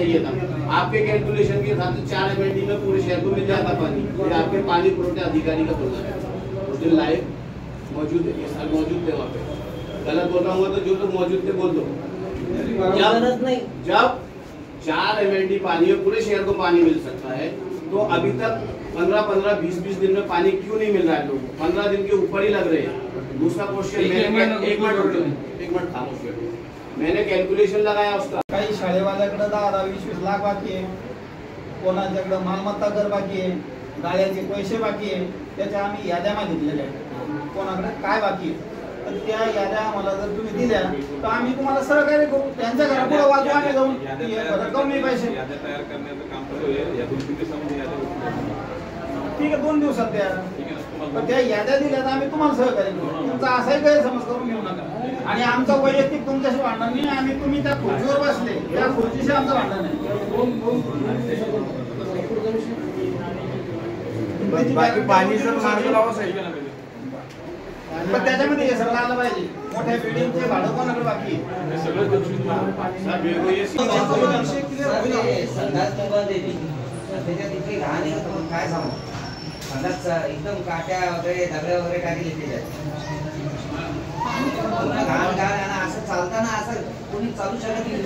चाहिए था। आपके कैलकुलेशन के हिसाब से 4 MLD में पूरे शहर को मिल जाता पानी। ये आपके पानी पुरवठे अधिकारी का बोलना है, उस दिन लाइव मौजूद है, ये सर मौजूद थे वहाँ पे। गलत बोल रहा हूँ तो जो लोग मौजूद थे बोल दो। जब 4 MLD पानी है, पूरे शहर को पानी मिल सकता है, तो अभी तक 15-15, 20-20 दिन में पानी क्यों नहीं मिल रहा है? लोगों को 15 दिन के ऊपर ही लग रहे हैं। दूसरा क्वेश्चन, एक मिनट खामोश बैठो। मैंने कैलकुलेशन लगाया उसका, काही शाळेवाल्याकडे 10-20 लाख बाकी आहे, कोणाच्याकडे मालमत्ता कर बाकी आहे, गाड्याचे पैसे बाकी आहे, त्याच्या आम्ही याद्या मागितलेल्या आहेत, कोणाकडे काय बाकी आहे, तर त्या याद्या आम्हाला जर तुम्ही दिल्या तर आम्ही तुम्हाला सहकार्य करू, त्यांच्या घरापुढे वाजू आम्ही जाऊन कमी पैसे याद्या तयार करण्याचं काम चालू आहे। या 2-3 दिवसामध्ये याद्या ठीक आहे, 2 दिवसात द्या, पण त्या याद्या दिल्या तर आम्ही तुम्हाला सहकार्य करू, तुमचा असाही गैरसमज करून घेऊ नका। आणि आमचा वैयक्तिक तुमच्याशी भांडण नाही, आम्ही तुम्ही त्या खुर्चीवर बसले त्या खुर्चीशी आमचं भांडण नाही। पाणी जर मार्ग लावा साहेब, पण त्याच्यामध्ये हे सगळं आलं पाहिजे, मोठ्या बिल्डिंगचे भाडं कोणाकडे बाकी आहे सगळं काय सांगू, एकदम काट्या वगैरे दगड्या वगैरे टाकले त्याच्यात, असं चालताना असं कोणी चालू शकत नाही।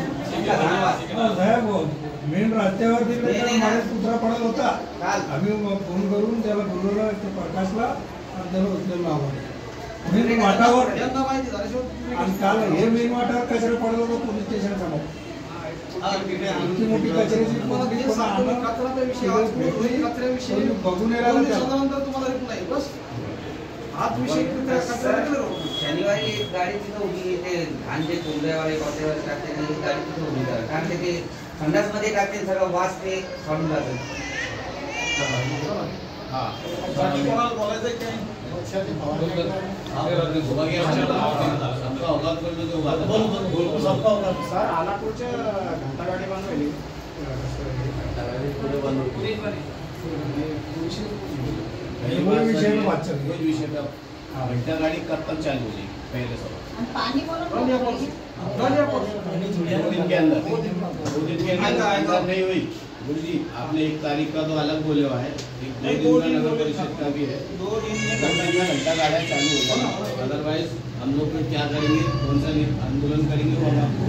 मेन रस्त्यावरती कुत्रा पडत होता, आम्ही फोन करून त्याला बोलवलं, प्रकाशला आणि त्याला उचलून मेन वाटावर, आणि काल हे मेन वाटावर कचरा पडत होता पोलीस स्टेशन समोर, आमची मोठी कचऱ्याची बघून शनिवारी एक गाडी तिथं उभी, ते घाण जे कोंबड्यावाले कचऱ्यावाले टाकते गाडी तिथं उभी करा, कारण ते संडास मध्ये टाकते, सगळं वास ते काढून जातं। घंटा गाड़ी कब तक चालू हो जाएगी? पहले पानी दो दिन के अंदर नहीं हुई। गुरु जी, आपने 1 तारीख का तो अलग बोले हुआ है, 2 दिन में नगर परिषद का भी है, 2 दिन में घंटा गाड़ियाँ चालू हो जाएगी। अदरवाइज हम लोग फिर क्या करेंगे, कौन सा आंदोलन करेंगे वो हम आपको,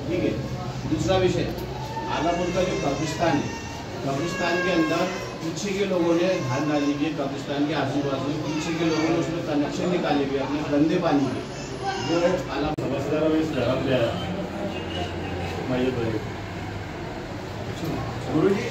ठीक है। दूसरा विषय, आलापुर का जो कब्रिस्तान है, कब्रिस्तान के अंदर पीछे के लोगों ने ध्यान डाली हुई है, कब्रिस्तान के आजू बाजू में पीछे के लोगों ने उसमें कनेक्शन निकाले हुए अपने गंदे पानी के, जो गुरु जी